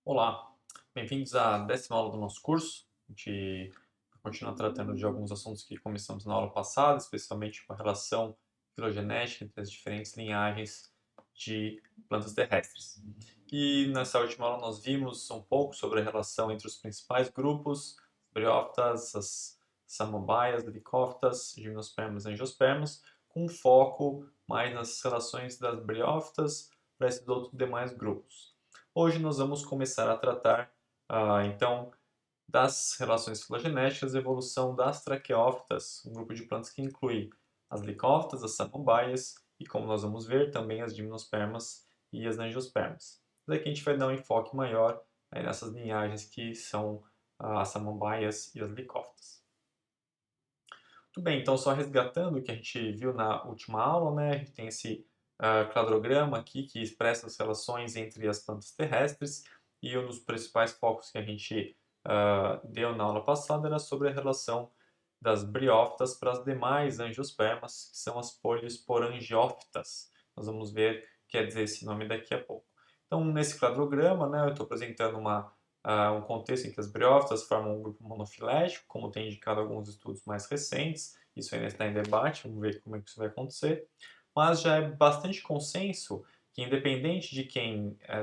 Olá, bem-vindos à 10ª aula do nosso curso. A gente vai continuar tratando de alguns assuntos que começamos na aula passada, especialmente com a relação filogenética entre as diferentes linhagens de plantas terrestres. E nessa última aula nós vimos um pouco sobre a relação entre os principais grupos, briófitas, as samambaias, licófitas, gimnospermas e angiospermas, com um foco mais nas relações das briófitas para esses outros demais grupos. Hoje nós vamos começar a tratar, então, das relações filogenéticas e evolução das traqueófitas, um grupo de plantas que inclui as licófitas, as samambaias e, como nós vamos ver, também as gimnospermas e as angiospermas. Daqui a gente vai dar um enfoque maior nessas linhagens que são as samambaias e as licófitas. Muito bem, então só resgatando o que a gente viu na última aula, né? A gente tem esse cladograma aqui que expressa as relações entre as plantas terrestres e um dos principais focos que a gente deu na aula passada era sobre a relação das briófitas para as demais angiospermas, que são as poliosporangiófitas. Nós vamos ver o que quer dizer esse nome daqui a pouco. Então, nesse cladograma, né, eu estou apresentando um contexto em que as briófitas formam um grupo monofilético, como tem indicado alguns estudos mais recentes. Isso ainda está em debate, vamos ver como é que isso vai acontecer. Mas já é bastante consenso que, independente de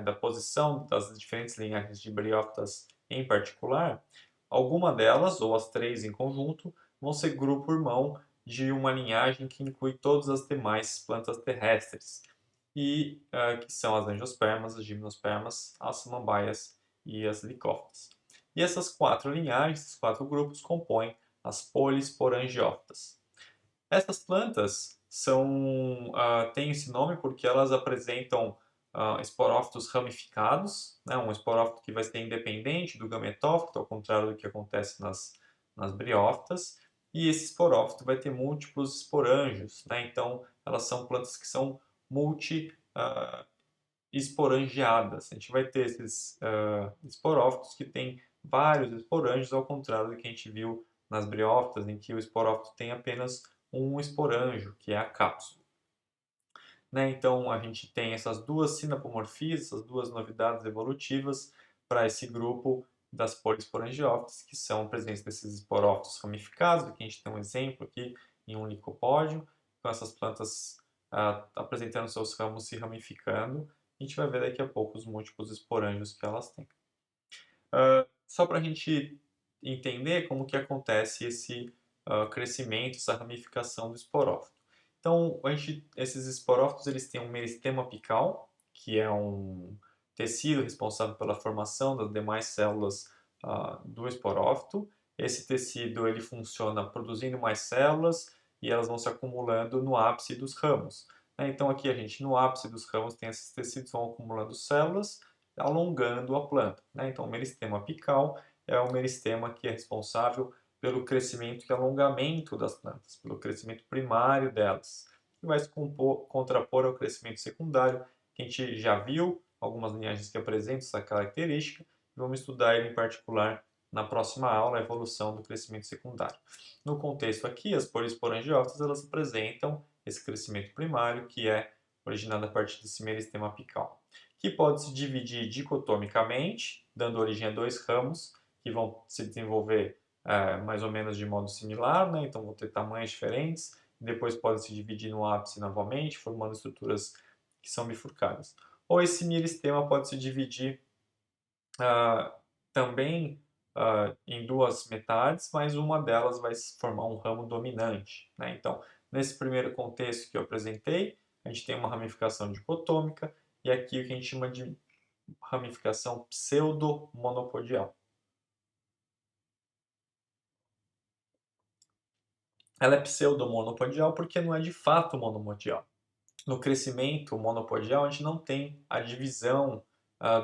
da posição das diferentes linhagens de briófitas em particular, alguma delas, ou as três em conjunto, vão ser grupo-irmão de uma linhagem que inclui todas as demais plantas terrestres, e que são as angiospermas, as gimnospermas, as samambaias e as licófitas. E essas quatro linhagens, esses quatro grupos, compõem as polisporangiófitas. Essas plantas têm esse nome porque elas apresentam esporófitos ramificados, né? Um esporófito que vai ser independente do gametófito, ao contrário do que acontece nas briófitas, e esse esporófito vai ter múltiplos esporângios, né? Então, elas são plantas que são esporangiadas. A gente vai ter esses esporófitos que têm vários esporângios, ao contrário do que a gente viu nas briófitas, em que o esporófito tem apenas um esporângio, que é a cápsula. Né? Então, a gente tem essas duas sinapomorfias, essas duas novidades evolutivas para esse grupo das polisporangiófitas, que são presentes nesses esporófitos ramificados. Aqui a gente tem um exemplo aqui em um licopódio, com essas plantas apresentando seus ramos se ramificando. A gente vai ver daqui a pouco os múltiplos esporângios que elas têm. Só para a gente entender como que acontece esse crescimento, essa ramificação do esporófito. Então, esses esporófitos eles têm um meristema apical, que é um tecido responsável pela formação das demais células do esporófito. Esse tecido ele funciona produzindo mais células e elas vão se acumulando no ápice dos ramos. Né? Então, aqui a gente no ápice dos ramos tem esses tecidos vão acumulando células, alongando a planta. Né? Então, o meristema apical é o meristema que é responsável pelo crescimento e alongamento das plantas, pelo crescimento primário delas, e vai se contrapor ao crescimento secundário, que a gente já viu, algumas linhagens que apresentam essa característica, e vamos estudar ele em particular na próxima aula, a evolução do crescimento secundário. No contexto aqui, as polisporangiófitas elas apresentam esse crescimento primário, que é originado a partir desse meristema apical, que pode se dividir dicotomicamente, dando origem a dois ramos, que vão se desenvolver mais ou menos de modo similar, né? Então vão ter tamanhos diferentes, depois podem se dividir no ápice novamente, formando estruturas que são bifurcadas. Ou esse meristema pode se dividir também em duas metades, mas uma delas vai formar um ramo dominante. Né? Então, nesse primeiro contexto que eu apresentei, a gente tem uma ramificação dicotômica, e aqui o que a gente chama de ramificação pseudo-monopodial. Ela é pseudo-monopodial porque não é de fato monopodial. No crescimento monopodial, a gente não tem a divisão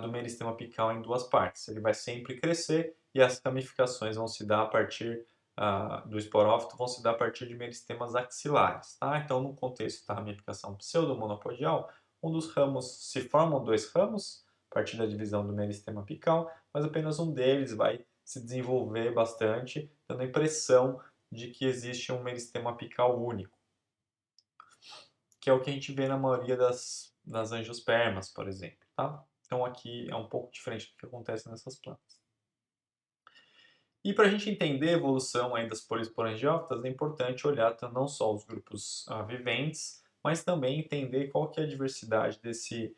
do meristema apical em duas partes. Ele vai sempre crescer e as ramificações vão se dar a partir do esporófito, vão se dar a partir de meristemas axilares. Tá? Então, no contexto da ramificação pseudo-monopodial, um dos ramos se formam dois ramos, a partir da divisão do meristema apical, mas apenas um deles vai se desenvolver bastante, dando a impressão de que existe um meristema apical único, que é o que a gente vê na maioria das angiospermas, por exemplo. Tá? Então aqui é um pouco diferente do que acontece nessas plantas. E para a gente entender a evolução aí das polisporangiófitas, é importante olhar não só os grupos viventes, mas também entender qual que é a diversidade desse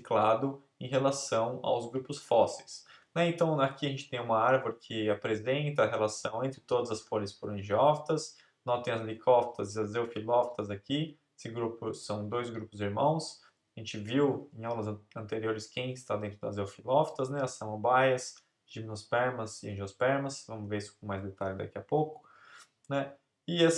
clado em relação aos grupos fósseis. Né? Então aqui a gente tem uma árvore que apresenta a relação entre todas as polisporangiófitas. Notem as licófitas e as eufilófitas aqui. Esse grupo são dois grupos irmãos. A gente viu em aulas anteriores quem está dentro das eufilófitas, né? As samambaias, gimnospermas e angiospermas. Vamos ver isso com mais detalhe daqui a pouco, né? E a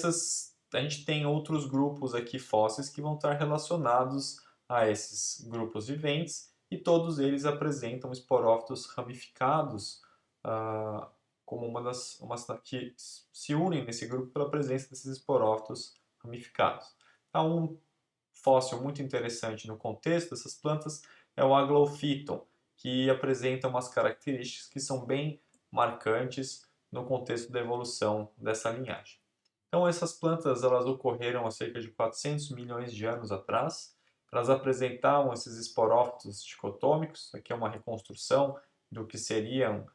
gente tem outros grupos aqui fósseis que vão estar relacionados a esses grupos viventes e todos eles apresentam esporófitos ramificados, como que se unem nesse grupo pela presença desses esporófitos ramificados. Então, um fóssil muito interessante no contexto dessas plantas é o Aglaophyton, que apresenta umas características que são bem marcantes no contexto da evolução dessa linhagem. Então essas plantas elas ocorreram há cerca de 400 milhões de anos atrás. Elas apresentavam esses esporófitos dicotômicos. Aqui é uma reconstrução do que seriam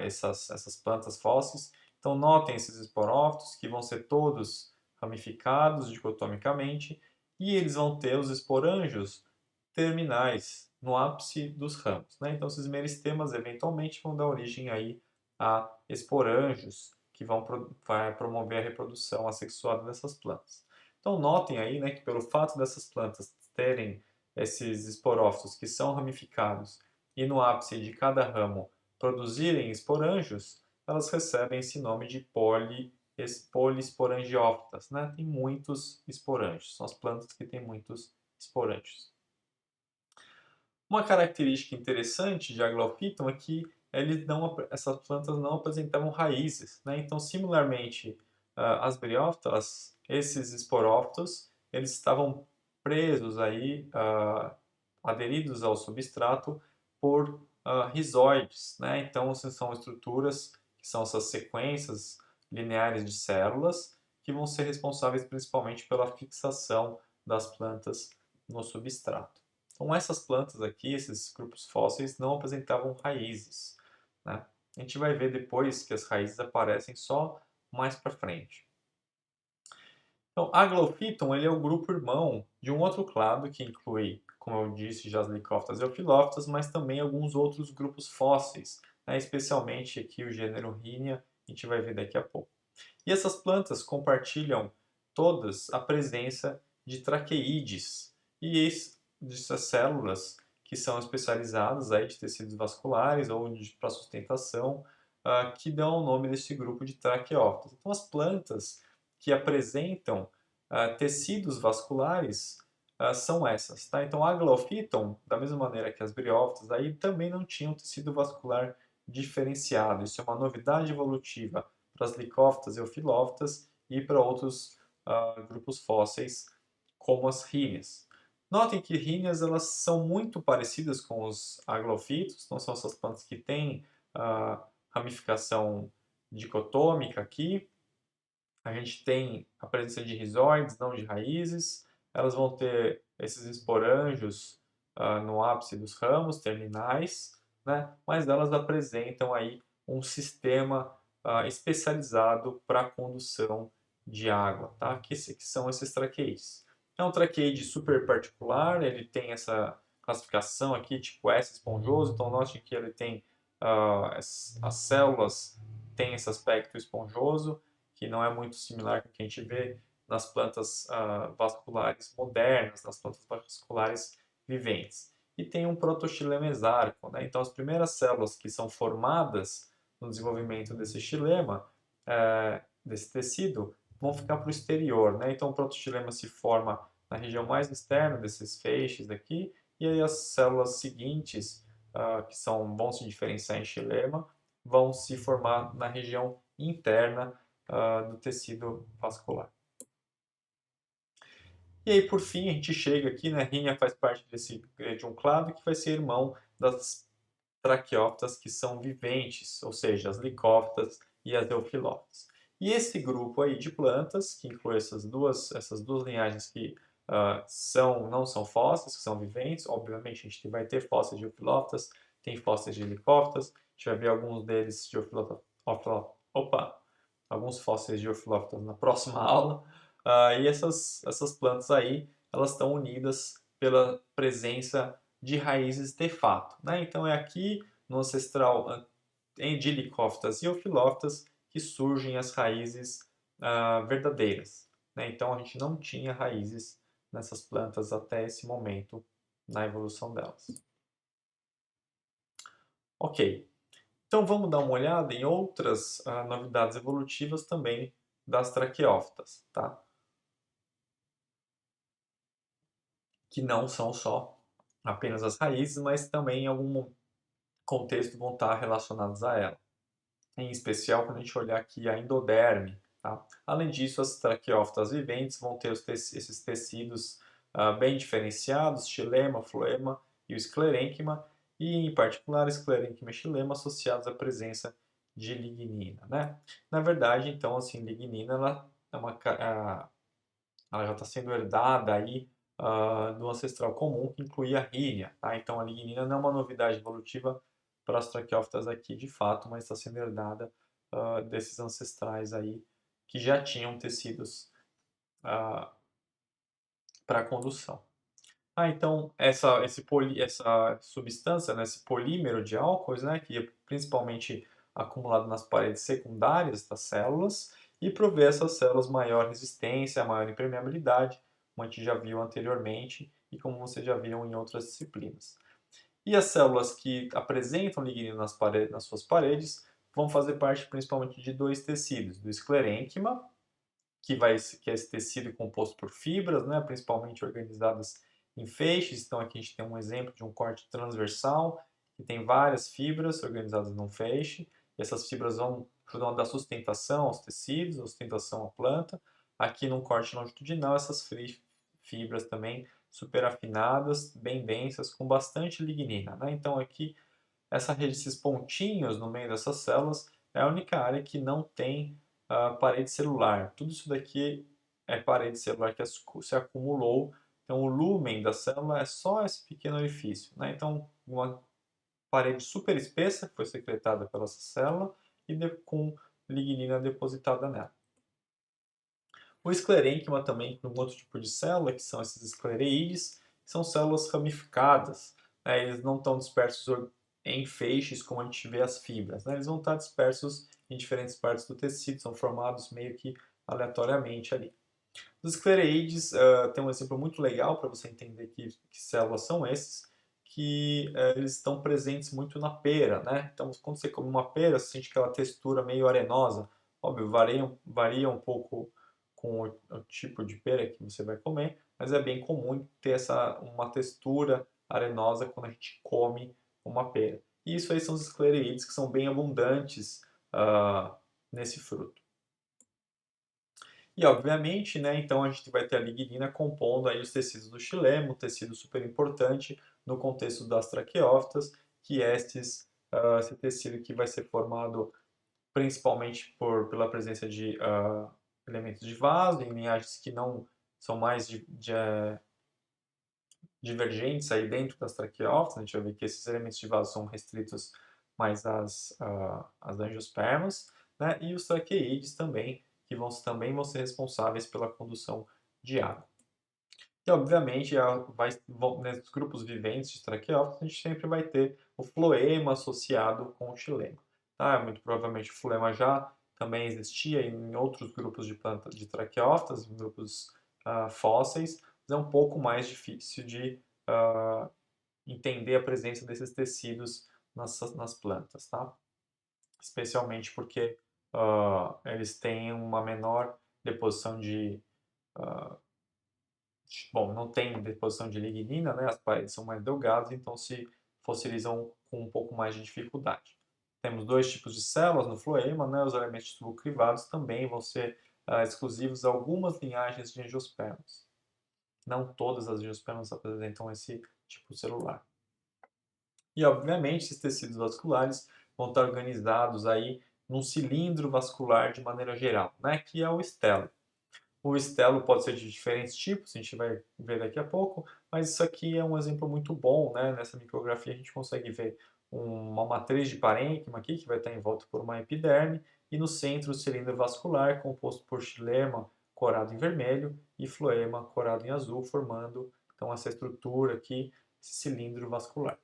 essas plantas fósseis. Então notem esses esporófitos que vão ser todos ramificados dicotomicamente e eles vão ter os esporângios terminais no ápice dos ramos, né? Então esses meristemas eventualmente vão dar origem aí a esporângios que vai promover a reprodução assexuada dessas plantas. Então notem aí, né, que pelo fato dessas plantas terem esses esporófitos que são ramificados e no ápice de cada ramo produzirem esporângios, elas recebem esse nome de polisporangiófitas, né? Tem muitos esporângios, são as plantas que têm muitos esporângios. Uma característica interessante de Aglaophyton é que essas plantas não apresentavam raízes, né? Então, similarmente às briófitas, esses esporófitos eles estavam presos aí, aderidos ao substrato por rizóides, né? Então, são estruturas que são essas sequências lineares de células que vão ser responsáveis principalmente pela fixação das plantas no substrato. Então essas plantas aqui, esses grupos fósseis, não apresentavam raízes, né? A gente vai ver depois que as raízes aparecem só mais para frente. Então, Aglaophyton ele é o grupo irmão de um outro clado que inclui, como eu disse, já as licófitas e eufilófitas, mas também alguns outros grupos fósseis, né? Especialmente aqui o gênero Rhynia, a gente vai ver daqui a pouco. E essas plantas compartilham todas a presença de traqueídeos e essas células que são especializadas aí de tecidos vasculares ou para sustentação, que dão o nome desse grupo de traqueófitas. Então as plantas que apresentam tecidos vasculares são essas, tá? Então a Aglaophyton, da mesma maneira que as briófitas, aí também não tinham tecido vascular diferenciado. Isso é uma novidade evolutiva para as licófitas e eufilófitas e para outros grupos fósseis, como as rhíneas. Notem que rhíneas elas são muito parecidas com os aglaufitos, então são essas plantas que têm ramificação dicotômica aqui. A gente tem a presença de rizóides, não de raízes. Elas vão ter esses esporângios no ápice dos ramos terminais, né? Mas elas apresentam aí um sistema especializado para a condução de água, tá? Que são esses traqueides. É um traqueide super particular, ele tem essa classificação aqui, tipo S esponjoso, então note que ele tem as células têm esse aspecto esponjoso, que não é muito similar com o que a gente vê nas plantas vasculares modernas, nas plantas vasculares viventes. E tem um protoxilema mesárquico, né? Então as primeiras células que são formadas no desenvolvimento desse xilema, desse tecido, vão ficar para o exterior, né? Então o protoxilema se forma na região mais externa desses feixes aqui, e aí as células seguintes, vão se diferenciar em xilema, vão se formar na região interna do tecido vascular. E aí, por fim, a gente chega aqui, né? Rhinia faz parte de um clado que vai ser irmão das traqueófitas que são viventes, ou seja, as licófitas e as eufilófitas. E esse grupo aí de plantas, que inclui essas duas linhagens que não são fósseis, que são viventes. Obviamente, a gente vai ter fósseis de Ophilophus, tem fósseis de Lycoptas, a gente vai ver alguns deles de alguns fósseis de Ophilophus na próxima aula. E essas plantas aí, elas estão unidas pela presença de raízes de fato, né? Então é aqui no ancestral de Lycoptas e Ophilophus que surgem as raízes verdadeiras, né? Então a gente não tinha raízes nessas plantas até esse momento na evolução delas. Ok, então vamos dar uma olhada em outras novidades evolutivas também das traqueófitas, tá? Que não são só apenas as raízes, mas também em algum contexto vão estar relacionados a ela. Em especial quando a gente olhar aqui a endoderme. Tá? Além disso, as traqueófitas viventes vão ter esses tecidos bem diferenciados, xilema, floema e o esclerênquima, e em particular esclerênquima e xilema associados à presença de lignina. Né? Na verdade, então, assim, lignina ela já está sendo herdada aí do ancestral comum, que incluía a rínia. Tá? Então, a lignina não é uma novidade evolutiva para as traqueófitas aqui, de fato, mas está sendo herdada desses ancestrais aí que já tinham tecidos para condução. Então, essa substância, né, esse polímero de álcoois, né, que é principalmente acumulado nas paredes secundárias das células, e provê essas células maior resistência, maior impermeabilidade, como a gente já viu anteriormente e como vocês já viram em outras disciplinas. E as células que apresentam lignina nas suas paredes vão fazer parte principalmente de dois tecidos, do esclerênquima, que é esse tecido composto por fibras, né, principalmente organizadas em feixes. Então aqui a gente tem um exemplo de um corte transversal, que tem várias fibras organizadas num feixe, e essas fibras vão dar sustentação aos tecidos, sustentação à planta. Aqui num corte longitudinal, essas fibras também super afinadas, bem densas, com bastante lignina. Né? Então aqui, esses pontinhos no meio dessas células é a única área que não tem parede celular. Tudo isso daqui é parede celular que se acumulou. Então, o lumen da célula é só esse pequeno orifício. Né? Então, uma parede super espessa que foi secretada pela célula e com lignina depositada nela. O esclerênquima também, um outro tipo de célula, que são esses esclereídes, que são células ramificadas. Né? Eles não estão dispersos em feixes como a gente vê as fibras. Né? Eles vão estar dispersos em diferentes partes do tecido, são formados meio que aleatoriamente ali. Os esclereídes tem um exemplo muito legal para você entender que células são esses, que eles estão presentes muito na pera, né? Então, quando você come uma pera, você sente aquela textura meio arenosa. Óbvio, varia um pouco com o tipo de pera que você vai comer, mas é bem comum ter uma textura arenosa quando a gente come uma pera. E isso aí são os esclereídes que são bem abundantes nesse fruto. E obviamente, né, então a gente vai ter a lignina compondo aí os tecidos do xilema, um tecido super importante no contexto das traqueófitas, que é esse tecido que vai ser formado principalmente pela presença de elementos de vaso, em linhagens que não são mais divergentes aí dentro das traqueófitas. A gente vai ver que esses elementos de vaso são restritos mais às angiospermas, né? E os traqueídeos também, que também vão ser responsáveis pela condução de água. E, obviamente, nesses grupos viventes de traqueófitas, a gente sempre vai ter o floema associado com o xilema. Tá? Muito provavelmente o floema já também existia em outros grupos de plantas de traqueófitas, em grupos fósseis, mas é um pouco mais difícil de entender a presença desses tecidos nas plantas, tá? Especialmente porque eles têm uma menor deposição bom, não tem deposição de lignina, né? As paredes são mais delgadas, então se fossilizam com um pouco mais de dificuldade. Temos dois tipos de células no floema, né? Os elementos tubucrivados também vão ser exclusivos a algumas linhagens de angiospermas. Não todas as angiospermas apresentam esse tipo celular. E, obviamente, esses tecidos vasculares vão estar organizados aí num cilindro vascular de maneira geral, né? Que é o estelo. O estelo pode ser de diferentes tipos, a gente vai ver daqui a pouco, mas isso aqui é um exemplo muito bom, né? Nessa micrografia a gente consegue ver uma matriz de parênquima aqui, que vai estar envolta por uma epiderme, e no centro o cilindro vascular, composto por xilema corado em vermelho e floema corado em azul, formando então essa estrutura aqui, esse cilindro vascular.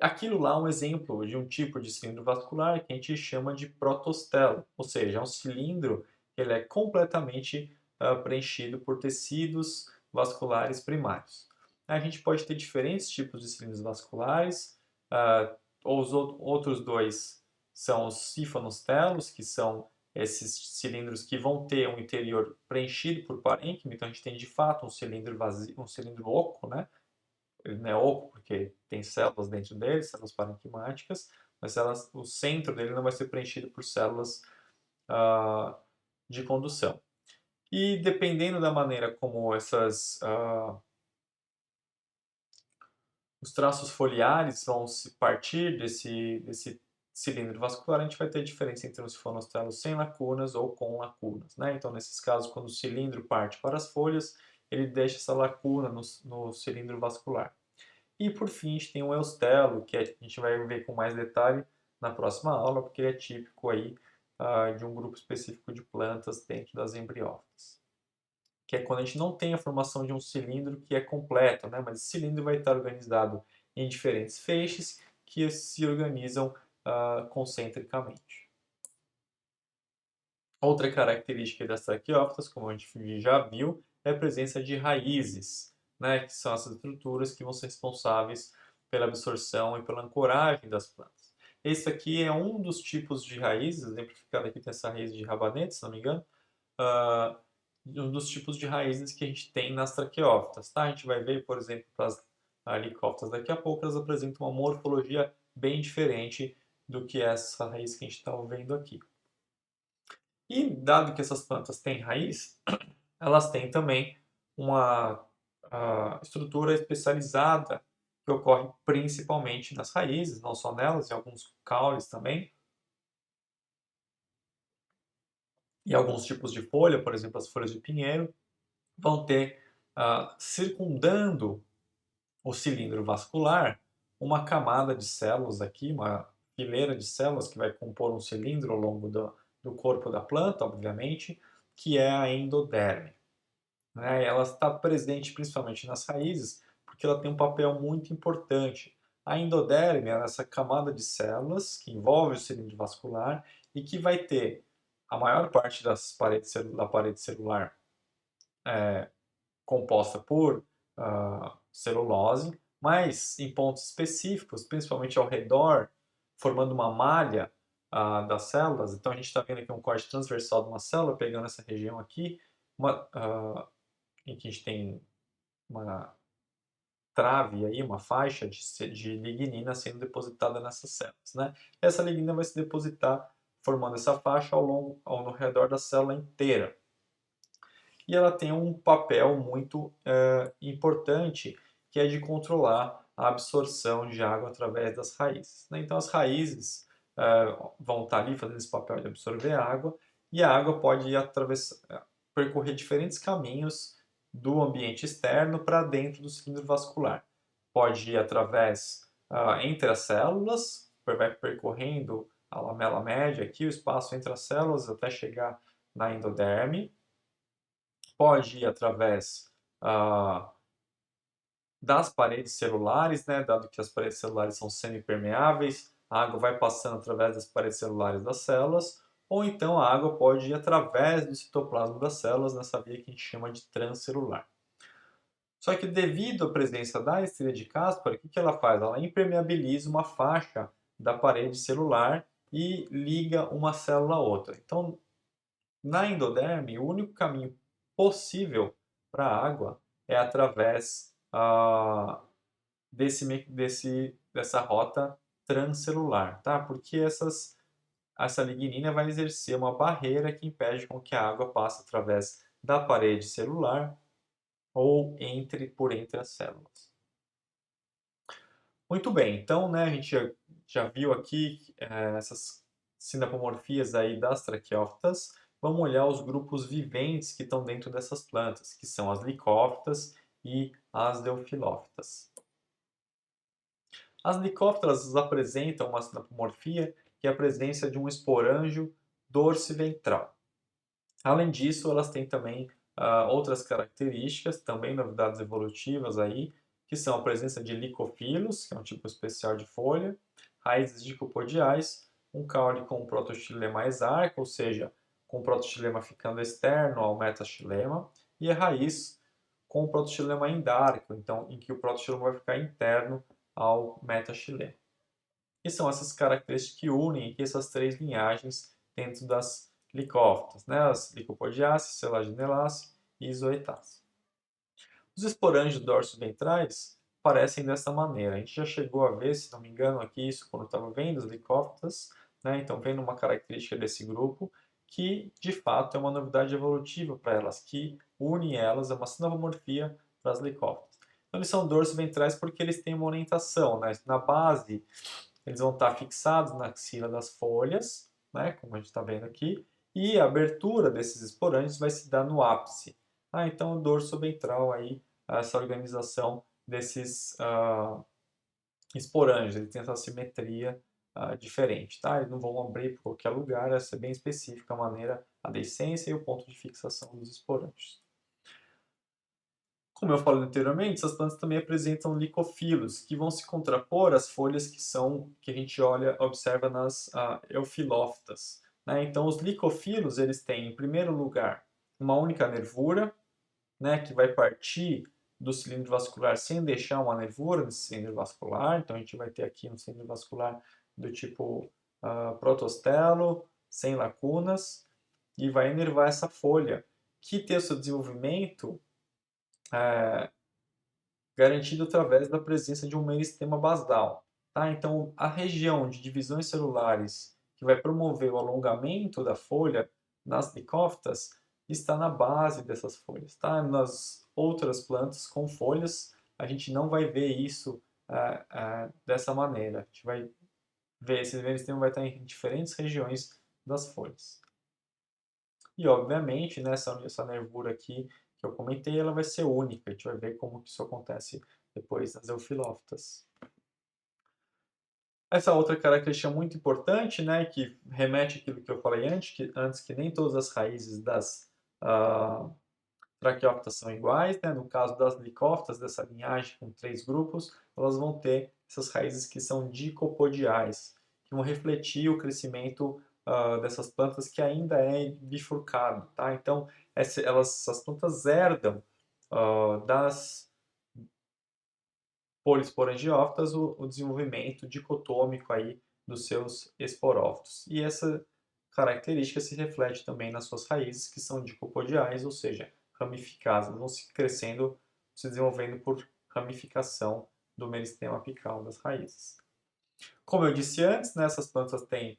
Aquilo lá é um exemplo de um tipo de cilindro vascular que a gente chama de protostelo, ou seja, é um cilindro que ele é completamente preenchido por tecidos vasculares primários. A gente pode ter diferentes tipos de cilindros vasculares, os outros dois são os sífonostelos, que são esses cilindros que vão ter um interior preenchido por parênquima, então a gente tem de fato um cilindro vazio, um cilindro oco, né? Ele não é oco porque tem células dentro dele, células parenquimáticas, mas o centro dele não vai ser preenchido por células de condução. E dependendo da maneira como os traços foliares vão se partir desse cilindro vascular, a gente vai ter diferença entre um sifonostelo sem lacunas ou com lacunas, né? Então, nesses casos, quando o cilindro parte para as folhas, ele deixa essa lacuna no cilindro vascular. E por fim, a gente tem o eustelo, que a gente vai ver com mais detalhe na próxima aula, porque ele é típico aí de um grupo específico de plantas dentro das embriófitas. Que é quando a gente não tem a formação de um cilindro que é completo, né? Mas esse cilindro vai estar organizado em diferentes feixes que se organizam concentricamente. Outra característica das traqueófitas, como a gente já viu, é a presença de raízes, né, que são essas estruturas que vão ser responsáveis pela absorção e pela ancoragem das plantas. Esse aqui é um dos tipos de raízes, exemplificado aqui tem essa raiz de rabanete, se não me engano, um dos tipos de raízes que a gente tem nas traqueófitas. Tá? A gente vai ver, por exemplo, para as licófitas daqui a pouco, elas apresentam uma morfologia bem diferente do que essa raiz que a gente está vendo aqui. E dado que essas plantas têm raiz, elas têm também uma estrutura especializada que ocorre principalmente nas raízes, não só nelas, em alguns caules também, e alguns tipos de folha, por exemplo, as folhas de pinheiro, vão ter circundando o cilindro vascular uma camada de células aqui, uma fileira de células que vai compor um cilindro ao longo do corpo da planta, obviamente, que é a endoderme. Né? Ela está presente principalmente nas raízes, porque ela tem um papel muito importante. A endoderme é essa camada de células que envolve o cilindro vascular e que vai ter a maior parte da parede celular composta por celulose, mas em pontos específicos, principalmente ao redor, formando uma malha das células. Então a gente está vendo aqui um corte transversal de uma célula, pegando essa região aqui, em que a gente tem uma trave aí, uma faixa de lignina sendo depositada nessas células, né? Essa lignina vai se depositar formando essa faixa ao redor da célula inteira. E ela tem um papel muito importante, que é de controlar a absorção de água através das raízes, né? Então as raízes vão estar ali fazendo esse papel de absorver água, e a água pode ir percorrer diferentes caminhos do ambiente externo para dentro do cilindro vascular. Pode ir através entre as células, vai percorrendo a lamela média aqui, o espaço entre as células até chegar na endoderme. Pode ir através das paredes celulares, né, dado que as paredes celulares são semipermeáveis, a água vai passando através das paredes celulares das células, ou então a água pode ir através do citoplasma das células, nessa via que a gente chama de transcelular. Só que devido à presença da estria de Caspar, o que ela faz? Ela impermeabiliza uma faixa da parede celular e liga uma célula a outra. Então, na endoderme, o único caminho possível para a água é através dessa rota transcelular, tá? Porque essa lignina vai exercer uma barreira que impede com que a água passe através da parede celular ou por entre as células. Muito bem, então, né, a gente já viu aqui essas sinapomorfias aí das traqueófitas, vamos olhar os grupos viventes que estão dentro dessas plantas, que são as licófitas e as leofilófitas. As licófitas apresentam uma sinapomorfia, que é a presença de um esporângio dorsiventral. Além disso, elas têm também outras características, também novidades evolutivas aí, que são a presença de licofilos, que é um tipo especial de folha, raízes dicopodiais, um caule com protoxilema exarco, ou seja, com o protoxilema ficando externo ao metaxilema, e a raiz com o protoxilema endarco, então em que o protoxilema vai ficar interno ao metaxilema. E são essas características que unem aqui essas três linhagens dentro das licófitas, né? As Licopodiaceae, Selaginellacea e Zoetacea. Os esporângios dorsoventrais parecem dessa maneira. A gente já chegou a ver, se não me engano, aqui isso quando estava vendo as licófitas, né? Então vendo uma característica desse grupo que de fato é uma novidade evolutiva para elas, que une elas, é uma sinomorfia para as licófitas. Então eles são dorsoventrais porque eles têm uma orientação, né? Na base eles vão estar fixados na axila das folhas, né, como a gente está vendo aqui, e a abertura desses esporângios vai se dar no ápice. Então, o dorso ventral aí, essa organização desses esporângios, ele tem essa simetria diferente, tá? Eles não vão abrir por qualquer lugar, vai ser bem específica a maneira, a deiscência e o ponto de fixação dos esporângios. Como eu falei anteriormente, essas plantas também apresentam licofilos, que vão se contrapor às folhas que a gente observa nas eufilófitas, né? Então, os licofilos, eles têm, em primeiro lugar, uma única nervura, né, que vai partir do cilindro vascular sem deixar uma nervura nesse cilindro vascular. Então, a gente vai ter aqui um cilindro vascular do tipo protostelo, sem lacunas, e vai inervar essa folha, que tem o seu desenvolvimento garantido através da presença de um meristema basal. Tá? Então, a região de divisões celulares que vai promover o alongamento da folha nas licófitas está na base dessas folhas. Tá? Nas outras plantas com folhas, a gente não vai ver isso dessa maneira. A gente vai ver, esse meristema vai estar em diferentes regiões das folhas. E, obviamente, né, essa nervura aqui que eu comentei, ela vai ser única. A gente vai ver como que isso acontece depois das eufilófitas. Essa outra característica muito importante, né, que remete àquilo que eu falei antes que nem todas as raízes das traqueófitas são iguais, né? No caso das licófitas, dessa linhagem com três grupos, elas vão ter essas raízes que são dicopodiais, que vão refletir o crescimento dessas plantas que ainda é bifurcado, tá? Então, essas plantas herdam das polisporangiófitas o desenvolvimento dicotômico aí dos seus esporófitos. E essa característica se reflete também nas suas raízes, que são dicopodiais, ou seja, ramificadas, vão se crescendo, se desenvolvendo por ramificação do meristema apical das raízes. Como eu disse antes, né, essas plantas têm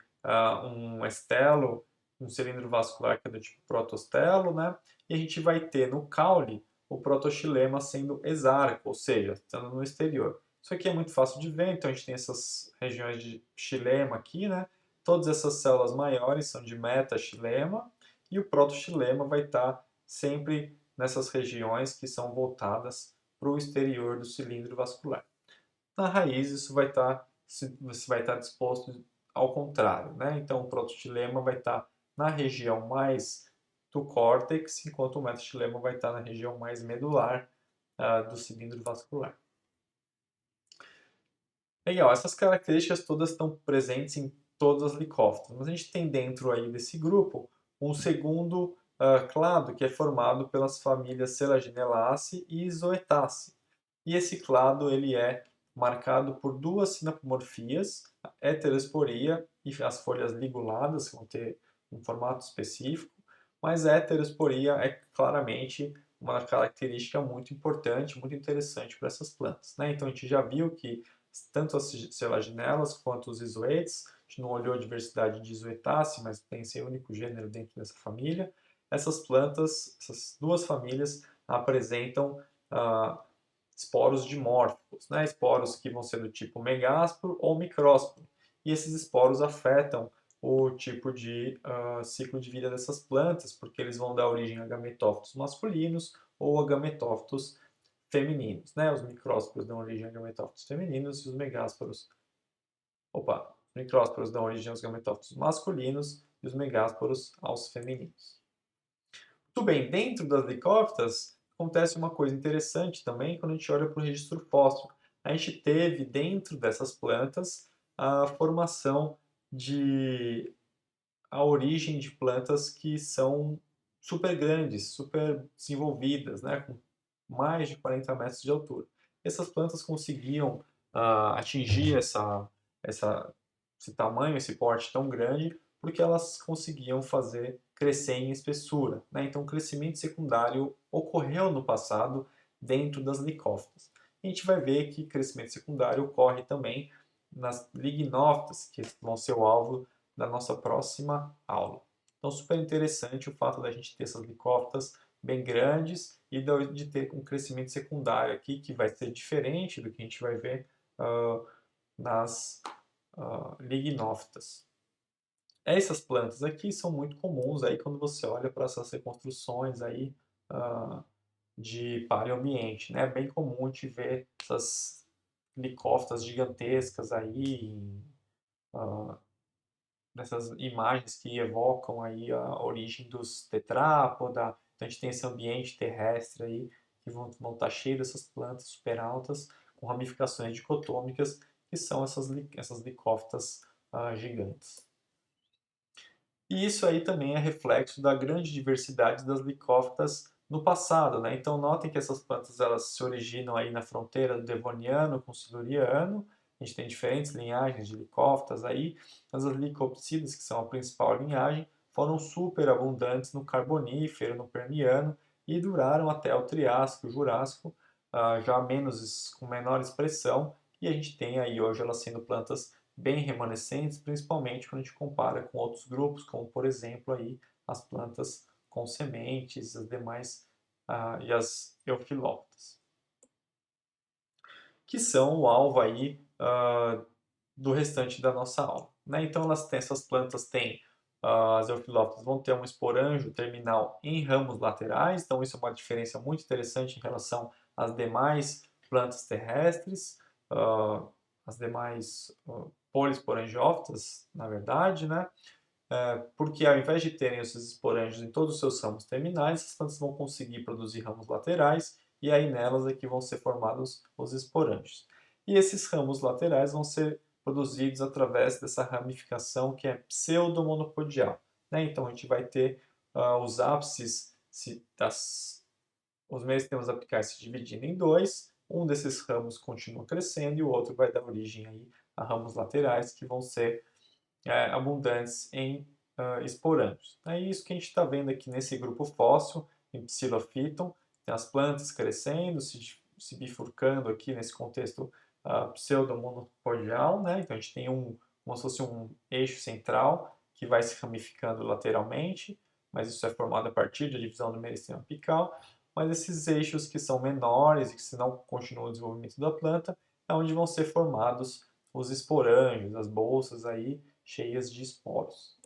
um estelo, um cilindro vascular que é do tipo protostelo, né, e a gente vai ter no caule o protoxilema sendo exarco, ou seja, estando no exterior. Isso aqui é muito fácil de ver, então a gente tem essas regiões de xilema aqui, né? Todas essas células maiores são de metaxilema e o protoxilema vai estar sempre nessas regiões que são voltadas para o exterior do cilindro vascular. Na raiz isso você vai estar disposto ao contrário, né? Então o protoxilema vai estar na região mais do córtex, enquanto o metaxilema vai estar na região mais medular do cilindro vascular. Legal, essas características todas estão presentes em todas as licófitas, mas a gente tem dentro aí desse grupo um segundo clado que é formado pelas famílias Selaginellacea e Zoetacea. E esse clado ele é marcado por duas sinapomorfias, a heterosporia e as folhas liguladas, que vão ter um formato específico, mas a heterosporia é claramente uma característica muito importante, muito interessante para essas plantas, né? Então a gente já viu que tanto as selaginelas quanto os isoetes, a gente não olhou a diversidade de isoetáceas, mas tem esse único gênero dentro dessa família. Essas plantas, essas duas famílias apresentam esporos dimórficos, né? Esporos que vão ser do tipo megásporo ou micrósporo. E esses esporos afetam o tipo de ciclo de vida dessas plantas, porque eles vão dar origem a gametófitos masculinos ou a gametófitos femininos, né? Os micrósporos dão origem a gametófitos femininos e os megásporos, os micrósporos dão origem aos gametófitos masculinos e os megásporos aos femininos. Muito bem, dentro das licófitas acontece uma coisa interessante também quando a gente olha para o registro fóssil. A gente teve dentro dessas plantas a formação de a origem de plantas que são super grandes, super desenvolvidas, né, com mais de 40 metros de altura. Essas plantas conseguiam atingir essa, esse tamanho, esse porte tão grande, porque elas conseguiam fazer crescer em espessura, né? Então, o crescimento secundário ocorreu no passado dentro das licófitas. A gente vai ver que crescimento secundário ocorre também nas lignófitas, que vão ser o alvo da nossa próxima aula. Então, super interessante o fato da gente ter essas licófitas bem grandes e de ter um crescimento secundário aqui que vai ser diferente do que a gente vai ver nas lignófitas. Essas plantas aqui são muito comuns aí quando você olha para essas reconstruções aí de paleoambiente, né? É bem comum te ver essas licófitas gigantescas aí nessas imagens que evocam aí a origem dos tetrápoda. Então a gente tem esse ambiente terrestre aí que vão estar cheio dessas plantas super altas com ramificações dicotômicas que são essas licófitas gigantes. E isso aí também é reflexo da grande diversidade das licófitas no passado, né? Então notem que essas plantas elas se originam aí na fronteira do Devoniano com o Siluriano. A gente tem diferentes linhagens de licófitas aí, mas as licopsidas, que são a principal linhagem, foram super abundantes no Carbonífero, no Permiano e duraram até o Triássico, o Jurássico, já menos com menor expressão. E a gente tem aí hoje elas sendo plantas bem remanescentes, principalmente quando a gente compara com outros grupos, como por exemplo aí as plantas com sementes, as demais e as eufilófitas, que são o alvo aí do restante da nossa aula, né? Então essas plantas têm as eufilófitas vão ter um esporângio terminal em ramos laterais, então isso é uma diferença muito interessante em relação às demais plantas terrestres, as demais poliesporangiófitas, na verdade, né? Porque ao invés de terem esses esporângios em todos os seus ramos terminais, as plantas vão conseguir produzir ramos laterais e aí nelas é que vão ser formados os esporângios. E esses ramos laterais vão ser produzidos através dessa ramificação que é pseudomonopodial, né? Então a gente vai ter os ápices os meristemas apicais se dividindo em dois, um desses ramos continua crescendo e o outro vai dar origem aí a ramos laterais que vão ser abundantes em esporângios. É isso que a gente está vendo aqui nesse grupo fóssil, em Psilophyton, tem as plantas crescendo, se bifurcando aqui nesse contexto pseudomonopodial, né? Então a gente tem como se fosse um eixo central que vai se ramificando lateralmente, mas isso é formado a partir da divisão do meristema apical. Mas esses eixos que são menores e que se não continuam o desenvolvimento da planta, é onde vão ser formados os esporângios, as bolsas aí cheias de esporos.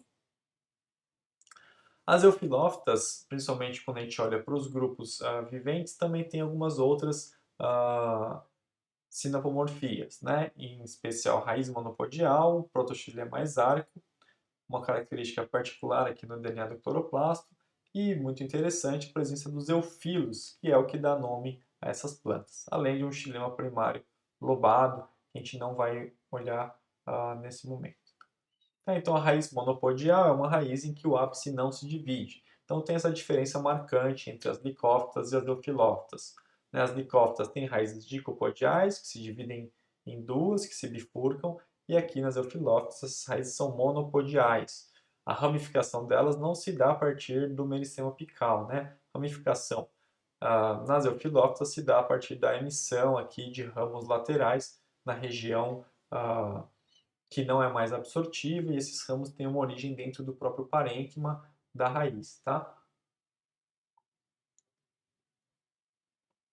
As eufilófitas, principalmente quando a gente olha para os grupos viventes, também tem algumas outras sinapomorfias, né? Em especial raiz monopodial, protoxilema mais arco, uma característica particular aqui no DNA do cloroplasto, e muito interessante a presença dos eufilos, que é o que dá nome a essas plantas, além de um xilema primário lobado, que a gente não vai olhar nesse momento. Então a raiz monopodial é uma raiz em que o ápice não se divide. Então tem essa diferença marcante entre as licófitas e as eufilófitas. As licófitas têm raízes dicopodiais, que se dividem em duas, que se bifurcam, e aqui nas eufilófitas as raízes são monopodiais. A ramificação delas não se dá a partir do meristema apical, né? A ramificação nas eufilófitas se dá a partir da emissão aqui de ramos laterais na região que não é mais absortiva e esses ramos têm uma origem dentro do próprio parênquima da raiz, tá?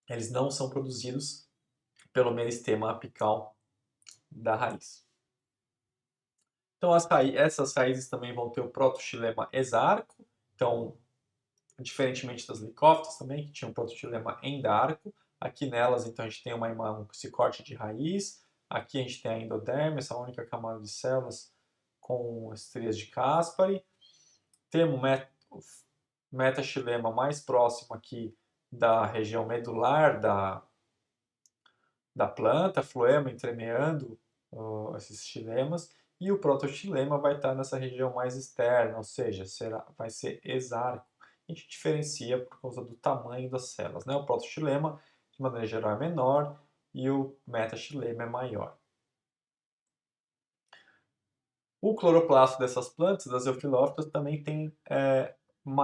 Eles não são produzidos pelo meristema apical da raiz. Então, essas raízes também vão ter o protoxilema exarco. Então, diferentemente das licófitas também, que tinham o protoxilema endarco, aqui nelas, então, a gente tem esse corte de raiz. Aqui a gente tem a endoderme, essa única camada de células com estrias de Caspari. Temos o metaxilema mais próximo aqui da região medular da planta, floema entremeando esses xilemas, e o protoxilema vai estar nessa região mais externa, ou seja, vai ser exarco. A gente diferencia por causa do tamanho das células, né? O protoxilema, de maneira geral, é menor e o metaxilema é maior. O cloroplasto dessas plantas, das eufilófitas, também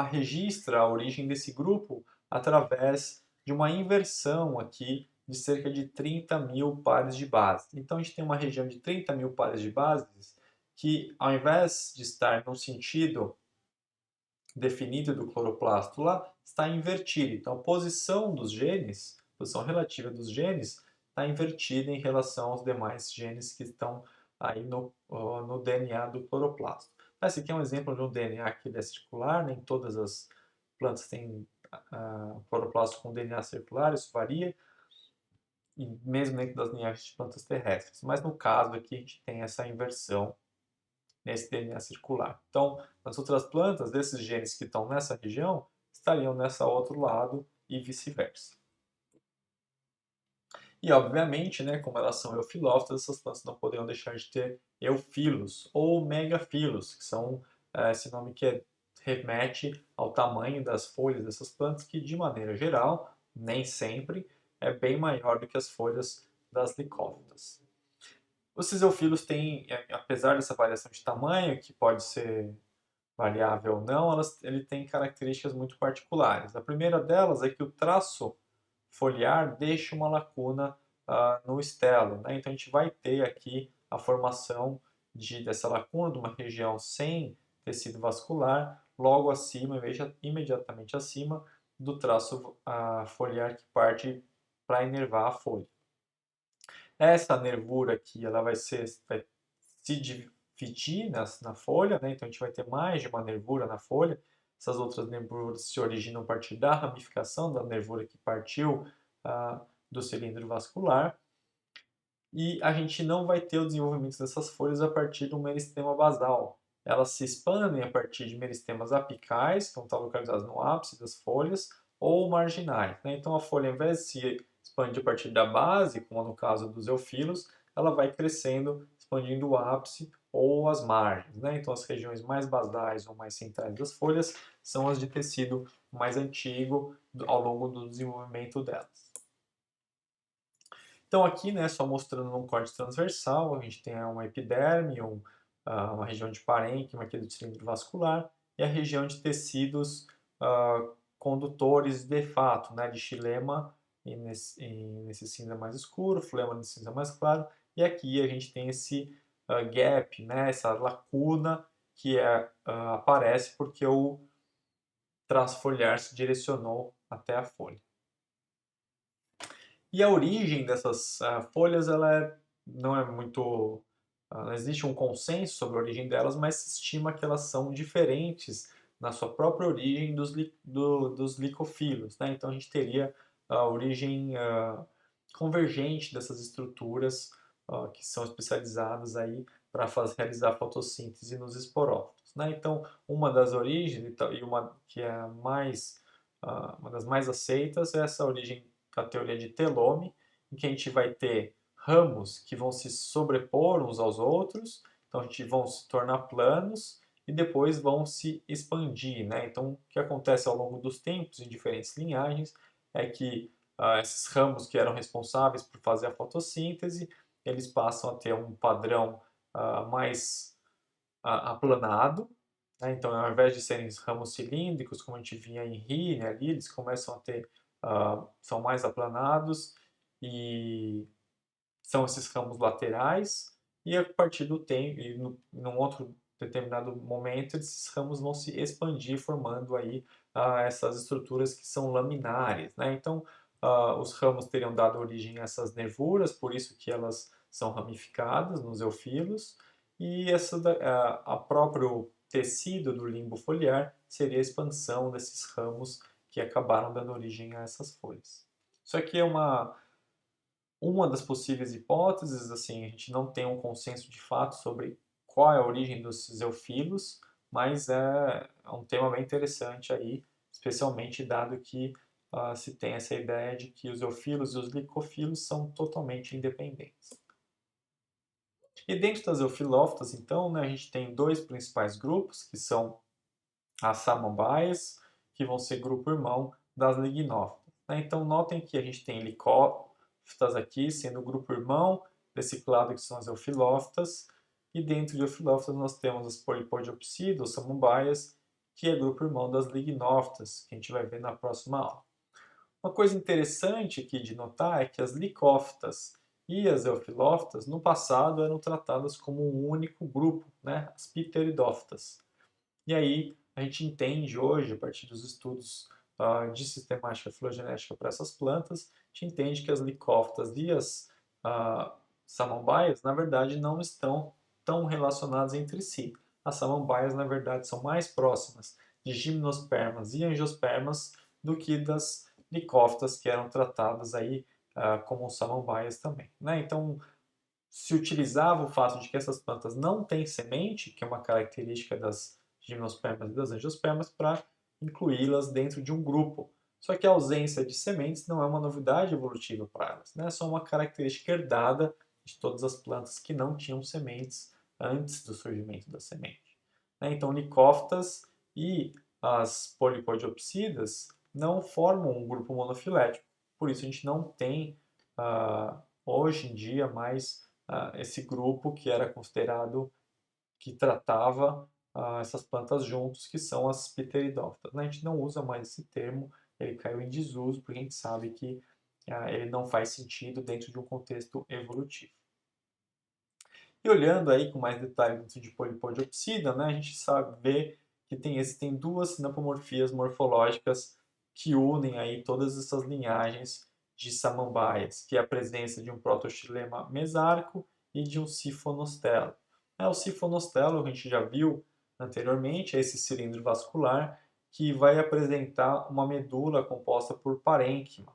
registra a origem desse grupo através de uma inversão aqui de cerca de 30 mil pares de bases. Então a gente tem uma região de 30 mil pares de bases que, ao invés de estar no sentido definido do cloroplasto lá, está invertida. Então a posição dos genes, a posição relativa dos genes, está invertida em relação aos demais genes que estão aí no DNA do cloroplasto. Esse aqui é um exemplo de um DNA que é circular, nem todas as plantas têm cloroplasto com DNA circular, isso varia, e mesmo dentro das linhagens de plantas terrestres. Mas no caso aqui a gente tem essa inversão nesse DNA circular. Então, nas outras plantas, desses genes que estão nessa região, estariam nessa outro lado e vice-versa. E, obviamente, né, como elas são eufilófitas, essas plantas não poderiam deixar de ter eufilos ou megafilos, que são esse nome que remete ao tamanho das folhas dessas plantas, que, de maneira geral, nem sempre, é bem maior do que as folhas das licófitas. Os ciseofilos têm, apesar dessa variação de tamanho, que pode ser variável ou não, ele tem características muito particulares. A primeira delas é que o traço foliar deixa uma lacuna no estelo, né? Então a gente vai ter aqui a formação dessa lacuna de uma região sem tecido vascular, logo acima, imediatamente acima do traço foliar que parte para inervar a folha. Essa nervura aqui, ela vai se dividir na folha, né? Então a gente vai ter mais de uma nervura na folha. Essas outras nervuras se originam a partir da ramificação da nervura que partiu do cilindro vascular. E a gente não vai ter o desenvolvimento dessas folhas a partir do meristema basal. Elas se expandem a partir de meristemas apicais, que vão estar localizados no ápice das folhas, ou marginais, né? Então a folha, ao invés de se expandir a partir da base, como no caso dos eufilos, ela vai crescendo, expandindo o ápice ou as margens, né? Então as regiões mais basais ou mais centrais das folhas são as de tecido mais antigo ao longo do desenvolvimento delas. Então aqui, né, só mostrando um corte transversal, a gente tem uma epiderme, uma região de parênquima aqui do cilindro vascular e a região de tecidos condutores de fato, né, de xilema nesse cinza mais escuro, flema nesse cinza mais claro, e aqui a gente tem esse gap, né, essa lacuna que aparece porque o traço foliar se direcionou até a folha. E a origem dessas folhas, não é muito... não existe um consenso sobre a origem delas, mas se estima que elas são diferentes na sua própria origem dos licofilos, né? Então a gente teria a origem convergente dessas estruturas que são especializadas aí para realizar fotossíntese nos esporófitos, né? Então uma das origens, e uma que é uma das mais aceitas, é essa origem a teoria de Telome, em que a gente vai ter ramos que vão se sobrepor uns aos outros, então a gente vão se tornar planos e depois vão se expandir, né? Então o que acontece ao longo dos tempos em diferentes linhagens é que esses ramos que eram responsáveis por fazer a fotossíntese, eles passam a ter um padrão mais aplanado, né? Então, ao invés de serem ramos cilíndricos, como a gente via em Rinne, ali, eles começam a ter, são mais aplanados e são esses ramos laterais, e a partir do tempo, e num outro determinado momento, esses ramos vão se expandir, formando aí essas estruturas que são laminares, né? Então, os ramos teriam dado origem a essas nervuras, por isso que elas são ramificadas nos eufilos, e a próprio tecido do limbo foliar seria a expansão desses ramos que acabaram dando origem a essas folhas. Isso aqui é uma das possíveis hipóteses, assim, a gente não tem um consenso de fato sobre qual é a origem dos zoofilos, mas é um tema bem interessante aí, especialmente dado que se tem essa ideia de que os zoofilos e os licofilos são totalmente independentes. E dentro das eufilófitas, então, né, a gente tem dois principais grupos, que são as samambaias, que vão ser grupo irmão das lignófitas, né? Então, notem que a gente tem licófitas aqui, sendo o grupo irmão desse clado que são as eufilófitas, e dentro de eufilófitas nós temos as polipodiopsidas, ou samambaias, que é grupo irmão das lignófitas, que a gente vai ver na próxima aula. Uma coisa interessante aqui de notar é que as licófitas e as eufilófitas, no passado, eram tratadas como um único grupo, né? As pteridófitas. E aí a gente entende hoje, a partir dos estudos de sistemática filogenética para essas plantas, a gente entende que as licófitas e as samambaias, na verdade, não estão tão relacionadas entre si. As samambaias, na verdade, são mais próximas de gimnospermas e angiospermas do que das licófitas que eram tratadas aí como samambaias também, né? Então, se utilizava o fato de que essas plantas não têm semente, que é uma característica das gimnospermas e das angiospermas, para incluí-las dentro de um grupo. Só que a ausência de sementes não é uma novidade evolutiva para elas, né? É só uma característica herdada de todas as plantas que não tinham sementes antes do surgimento da semente, né? Então, licófitas e as polipodiopsidas não formam um grupo monofilético. Por isso, a gente não tem, hoje em dia, mais esse grupo que era considerado, que tratava essas plantas juntos, que são as pteridófitas, né? A gente não usa mais esse termo, ele caiu em desuso, porque a gente sabe que ele não faz sentido dentro de um contexto evolutivo. E olhando aí com mais detalhe dentro de polipodiopsida, né, a gente sabe ver que tem duas sinapomorfias morfológicas que unem aí todas essas linhagens de samambaias, que é a presença de um protoxilema mesarco e de um sifonostelo. O sifonostelo, a gente já viu anteriormente, é esse cilindro vascular que vai apresentar uma medula composta por parênquima,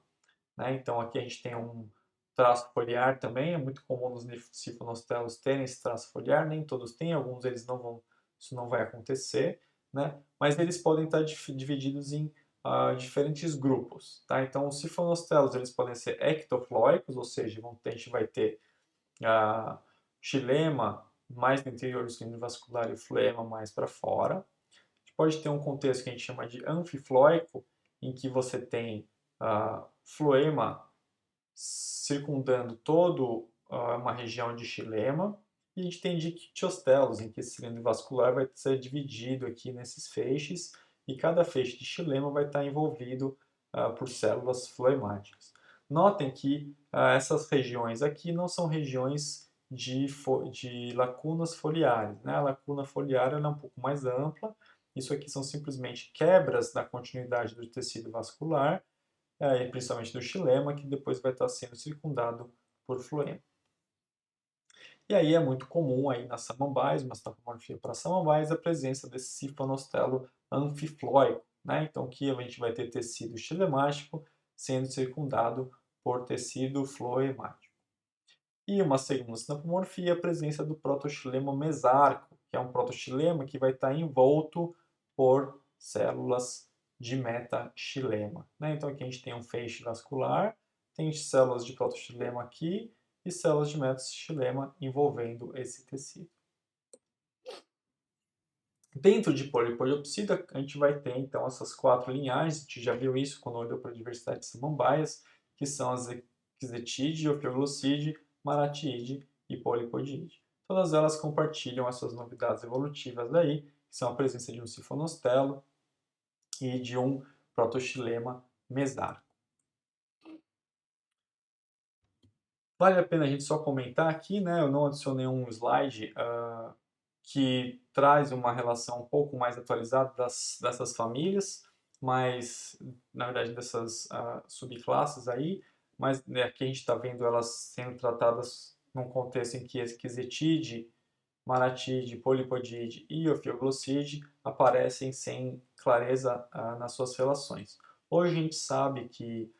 né? Então aqui a gente tem um traço foliar também, é muito comum nos sifonostelos terem esse traço foliar, nem todos têm, alguns eles não vão, isso não vai acontecer, né? Mas eles podem estar divididos em diferentes grupos, tá? Então os sifonostelos eles podem ser ectoflóicos, ou seja, a gente vai ter xilema mais no interior do cilindro vascular e o floema mais para fora. A gente pode ter um contexto que a gente chama de anfiflóico, em que você tem floema circundando todo uma região de xilema, e a gente tem dictiostelos, em que esse cilindro vascular vai ser dividido aqui nesses feixes, e cada feixe de xilema vai estar envolvido por células floemáticas. Notem que essas regiões aqui não são regiões de lacunas foliares, né? A lacuna foliar é um pouco mais ampla, isso aqui são simplesmente quebras da continuidade do tecido vascular, principalmente do xilema, que depois vai estar sendo circundado por floema. E aí é muito comum aí nas samambaias, uma sinapomorfia para samambaias, a presença desse sifonostelo anfiflóico, né? Então aqui a gente vai ter tecido xilemático sendo circundado por tecido floemático. E uma segunda sinapomorfia, a presença do protoxilema mesarco, que é um protoxilema que vai estar envolto por células de metaxilema, né? Então aqui a gente tem um feixe vascular, tem células de protoxilema aqui e células de metaxilema envolvendo esse tecido. Dentro de polipodiopsida, a gente vai ter então essas quatro linhagens, a gente já viu isso quando olhou para a diversidade de samambaias, que são as Eczetídea, Ophioglosside, Maratiide e Polipodide. Todas elas compartilham essas novidades evolutivas daí, que são a presença de um sifonostelo e de um protoxilema mesarco. Vale a pena a gente só comentar aqui, né? Eu não adicionei um slide que traz uma relação um pouco mais atualizada dessas famílias, mas na verdade dessas subclasses aí, mas aqui a gente está vendo elas sendo tratadas num contexto em que a Esquizetidae Maratídea, Polipodide e Ophioglosside aparecem sem clareza nas suas relações. Hoje a gente sabe que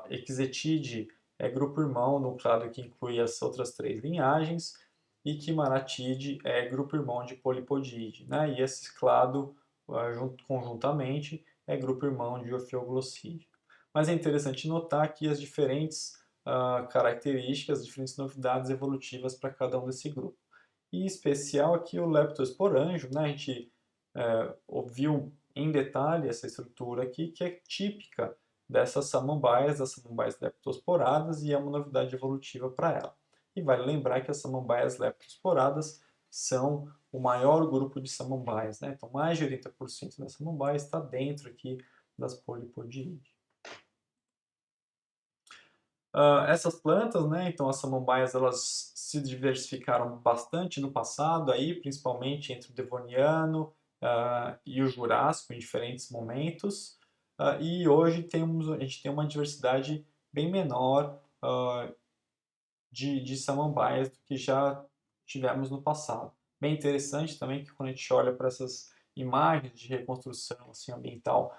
Ixetide é grupo irmão no clado que inclui as outras três linhagens e que Maratídea é grupo irmão de Polipodide, né? E esse clado conjuntamente é grupo irmão de Ophioglosside. Mas é interessante notar que as diferentes características, diferentes novidades evolutivas para cada um desse grupo. E em especial aqui o leptosporângio, né? A gente ouviu em detalhe essa estrutura aqui, que é típica dessas samambaias, das samambaias leptosporadas, e é uma novidade evolutiva para ela. E vale lembrar que as samambaias leptosporadas são o maior grupo de samambaias, né? Então mais de 80% das samambaias está dentro aqui das Polipodídeas. Essas plantas, né, então as samambaias, elas se diversificaram bastante no passado, aí, principalmente entre o Devoniano e o Jurássico, em diferentes momentos, e hoje a gente tem uma diversidade bem menor de samambaias do que já tivemos no passado. Bem interessante também que quando a gente olha para essas imagens de reconstrução assim, ambiental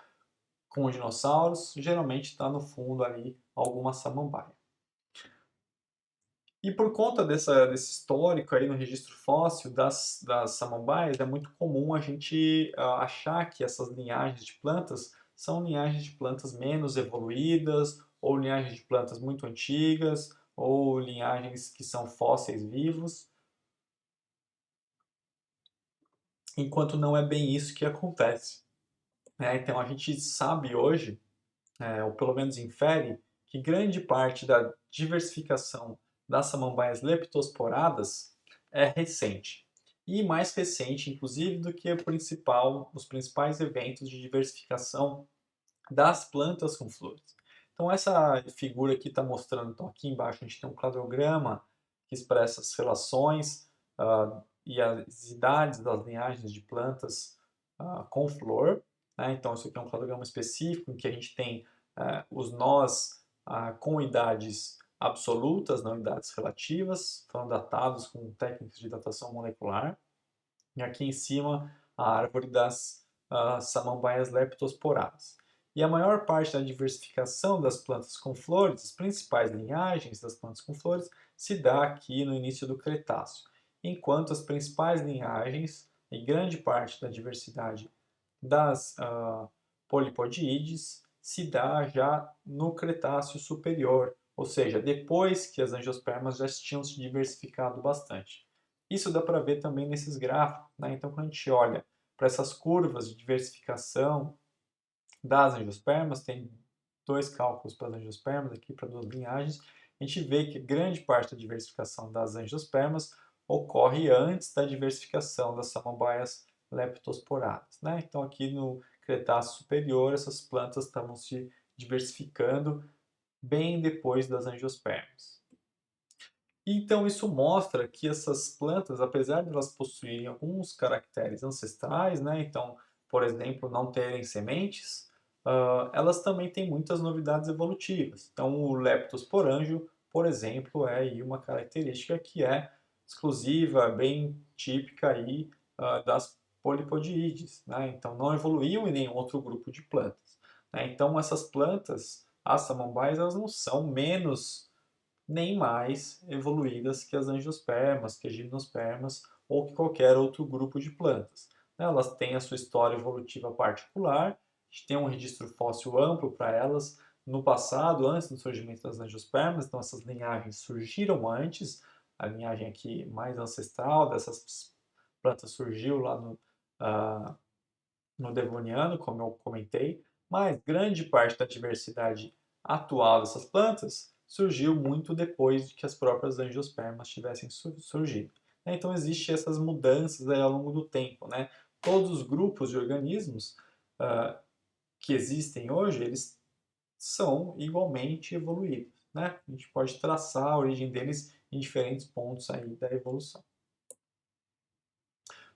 com dinossauros, geralmente está no fundo ali alguma samambaia. E por conta desse histórico aí no registro fóssil das samambaias, é muito comum a gente achar que essas linhagens de plantas são linhagens de plantas menos evoluídas, ou linhagens de plantas muito antigas, ou linhagens que são fósseis vivos, enquanto não é bem isso que acontece, né? Então a gente sabe hoje, ou pelo menos infere, que grande parte da diversificação das samambaias leptosporadas é recente. E mais recente, inclusive, do que os principais eventos de diversificação das plantas com flores. Então essa figura aqui está mostrando, então aqui embaixo a gente tem um cladograma que expressa as relações e as idades das linhagens de plantas com flor, né? Então isso aqui é um cladograma específico em que a gente tem os nós com idades absolutas, não idades relativas, foram datados com técnicas de datação molecular. E aqui em cima a árvore das samambaias leptosporadas. E a maior parte da diversificação das plantas com flores, as principais linhagens das plantas com flores, se dá aqui no início do Cretáceo, enquanto as principais linhagens e grande parte da diversidade das polipodíides se dá já no Cretáceo superior, ou seja, depois que as angiospermas já tinham se diversificado bastante. Isso dá para ver também nesses gráficos, né? Então, quando a gente olha para essas curvas de diversificação das angiospermas, tem dois cálculos para as angiospermas aqui, para duas linhagens, a gente vê que grande parte da diversificação das angiospermas ocorre antes da diversificação das samambaias leptosporadas, né? Então, aqui no Cretáceo superior, essas plantas estavam se diversificando bem depois das angiospermas. Então, isso mostra que essas plantas, apesar de elas possuírem alguns caracteres ancestrais, né? Então, por exemplo, não terem sementes, elas também têm muitas novidades evolutivas. Então, o leptosporângio, por exemplo, é aí uma característica que é exclusiva, bem típica aí, das polipodíides, né? Então, não evoluiu em nenhum outro grupo de plantas, né? Então, essas plantas, as samambaias, elas não são menos nem mais evoluídas que as angiospermas, que as gimnospermas ou que qualquer outro grupo de plantas. Elas têm a sua história evolutiva particular, a gente tem um registro fóssil amplo para elas. No passado, antes do surgimento das angiospermas, então essas linhagens surgiram antes, a linhagem aqui mais ancestral dessas plantas surgiu lá no Devoniano, como eu comentei, mas grande parte da diversidade atual dessas plantas surgiu muito depois de que as próprias angiospermas tivessem surgido. Então existem essas mudanças aí ao longo do tempo, né? Todos os grupos de organismos que existem hoje, eles são igualmente evoluídos, né? A gente pode traçar a origem deles em diferentes pontos aí da evolução.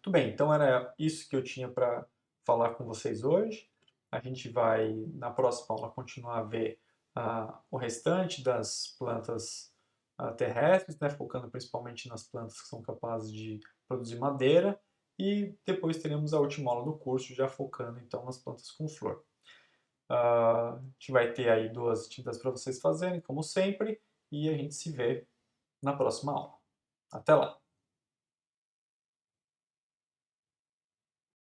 Tudo bem, então era isso que eu tinha para falar com vocês hoje. A gente vai, na próxima aula, continuar a ver o restante das plantas terrestres, né, focando principalmente nas plantas que são capazes de produzir madeira, e depois teremos a última aula do curso já focando então nas plantas com flor. A gente vai ter aí 2 tintas para vocês fazerem, como sempre, e a gente se vê na próxima aula. Até lá!